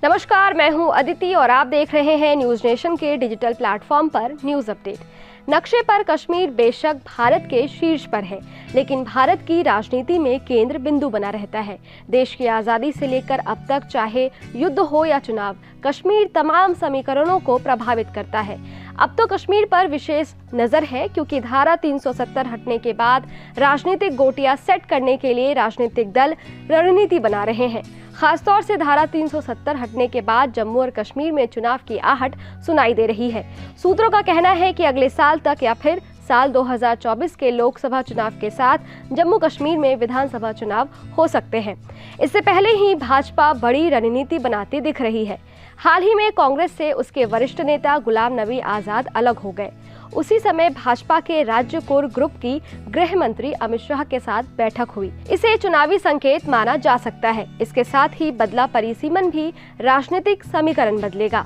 नमस्कार, मैं हूं अदिति और आप देख रहे हैं न्यूज नेशन के डिजिटल प्लेटफॉर्म पर न्यूज अपडेट। नक्शे पर कश्मीर बेशक भारत के शीर्ष पर है, लेकिन भारत की राजनीति में केंद्र बिंदु बना रहता है। देश की आजादी से लेकर अब तक, चाहे युद्ध हो या चुनाव, कश्मीर तमाम समीकरणों को प्रभावित करता है। अब तो कश्मीर पर विशेष नजर है, क्योंकि धारा 370 हटने के बाद राजनीतिक गोटियां सेट करने के लिए राजनीतिक दल रणनीति बना रहे हैं। खासतौर से धारा 370 हटने के बाद जम्मू और कश्मीर में चुनाव की आहट सुनाई दे रही है। सूत्रों का कहना है कि अगले साल तक या फिर साल 2024 के लोकसभा चुनाव के साथ जम्मू कश्मीर में विधानसभा चुनाव हो सकते हैं। इससे पहले ही भाजपा बड़ी रणनीति बनाती दिख रही है। हाल ही में कांग्रेस से उसके वरिष्ठ नेता गुलाम नबी आजाद अलग हो गए। उसी समय भाजपा के राज्य कोर ग्रुप की गृह मंत्री अमित शाह के साथ बैठक हुई। इसे चुनावी संकेत माना जा सकता है। इसके साथ ही बदला परिसीमन भी राजनीतिक समीकरण बदलेगा।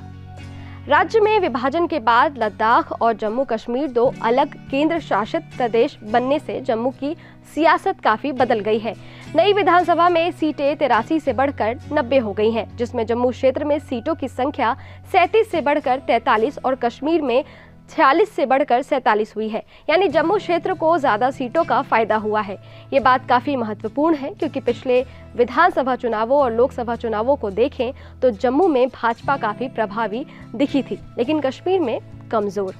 राज्य में विभाजन के बाद लद्दाख और जम्मू कश्मीर दो अलग केंद्र शासित प्रदेश बनने से जम्मू की सियासत काफी बदल गई है। नई विधानसभा में सीटें 83 से बढ़कर 90 हो गई हैं, जिसमें जम्मू क्षेत्र में सीटों की संख्या 37 से बढ़कर 43 और कश्मीर में 46 से बढ़कर 47 हुई है। यानी जम्मू क्षेत्र को ज्यादा सीटों का फायदा हुआ है। ये बात काफी महत्वपूर्ण है, क्योंकि पिछले विधानसभा चुनावों और लोकसभा चुनावों को देखें तो जम्मू में भाजपा काफी प्रभावी दिखी थी, लेकिन कश्मीर में कमजोर।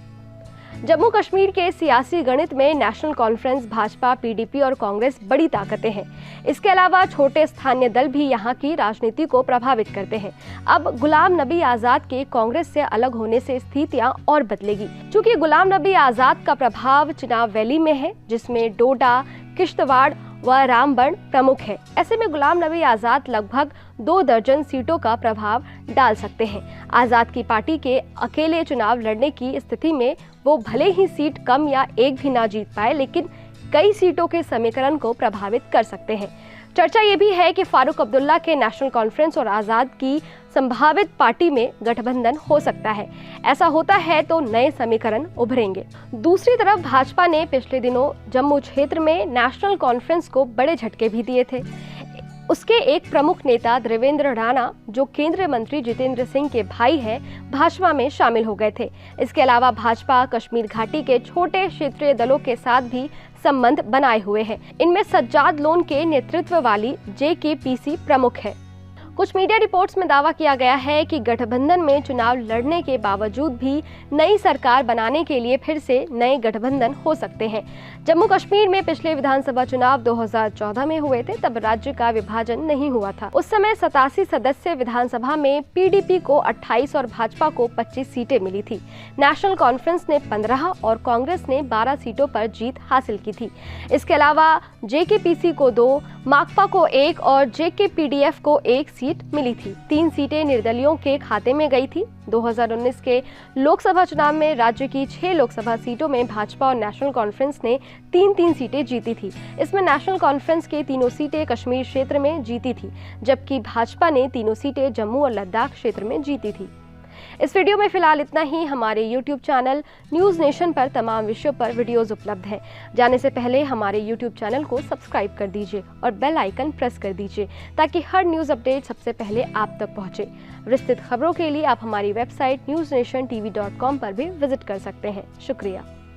जम्मू कश्मीर के सियासी गणित में नेशनल कॉन्फ्रेंस, भाजपा, पीडीपी और कांग्रेस बड़ी ताकतें हैं। इसके अलावा छोटे स्थानीय दल भी यहाँ की राजनीति को प्रभावित करते हैं। अब गुलाम नबी आजाद के कांग्रेस से अलग होने से स्थितियां और बदलेगी। चूंकि गुलाम नबी आजाद का प्रभाव चुनाव वैली में है, जिसमें डोडा, किश्तवाड़ व रामबन प्रमुख है। ऐसे में गुलाम नबी आजाद लगभग 2 दर्जन सीटों का प्रभाव डाल सकते हैं। आजाद की पार्टी के अकेले चुनाव लड़ने की स्थिति में वो भले ही सीट कम या एक भी ना जीत पाए, लेकिन कई सीटों के समीकरण को प्रभावित कर सकते हैं। चर्चा ये भी है कि फारूक अब्दुल्ला के नेशनल कॉन्फ्रेंस और आजाद की संभावित पार्टी में गठबंधन हो सकता है। ऐसा होता है तो नए समीकरण उभरेंगे। दूसरी तरफ भाजपा ने पिछले दिनों जम्मू क्षेत्र में नेशनल कॉन्फ्रेंस को बड़े झटके भी दिए थे। उसके एक प्रमुख नेता देवेंद्र राणा, जो केंद्रीय मंत्री जितेंद्र सिंह के भाई हैं, भाजपा में शामिल हो गए थे। इसके अलावा भाजपा कश्मीर घाटी के छोटे क्षेत्रीय दलों के साथ भी संबंध बनाए हुए हैं। इनमें सज्जाद लोन के नेतृत्व वाली जेकेपीसी प्रमुख है। कुछ मीडिया रिपोर्ट्स में दावा किया गया है कि गठबंधन में चुनाव लड़ने के बावजूद भी नई सरकार बनाने के लिए फिर से नए गठबंधन हो सकते हैं। जम्मू कश्मीर में पिछले विधानसभा चुनाव 2014 में हुए थे, तब राज्य का विभाजन नहीं हुआ था। उस समय 87 सदस्य विधानसभा में पीडीपी को 28 और भाजपा को 25 सीटें मिली थी। नेशनल कॉन्फ्रेंस ने 15 और कांग्रेस ने 12 सीटों पर जीत हासिल की थी। इसके अलावा जेकेपीसी को 2, माकपा को 1 और जेकेपीडीएफ को 1 सीट मिली थी। 3 सीटें निर्दलियों के खाते में गई थी। 2019 के लोकसभा चुनाव में राज्य की 6 लोकसभा सीटों में भाजपा और नेशनल कॉन्फ्रेंस ने 3-3 सीटें जीती थी। इसमें नेशनल कॉन्फ्रेंस के 3 सीटें कश्मीर क्षेत्र में जीती थी, जबकि भाजपा ने 3 सीटें जम्मू और लद्दाख क्षेत्र में जीती थी। इस वीडियो में फिलहाल इतना ही। हमारे YouTube चैनल न्यूज नेशन पर तमाम विषयों पर वीडियोस उपलब्ध हैं। जाने से पहले हमारे YouTube चैनल को सब्सक्राइब कर दीजिए और बेल आइकन प्रेस कर दीजिए, ताकि हर न्यूज अपडेट सबसे पहले आप तक पहुंचे। विस्तृत खबरों के लिए आप हमारी वेबसाइट newsnationtv.com पर भी विजिट कर सकते हैं। शुक्रिया।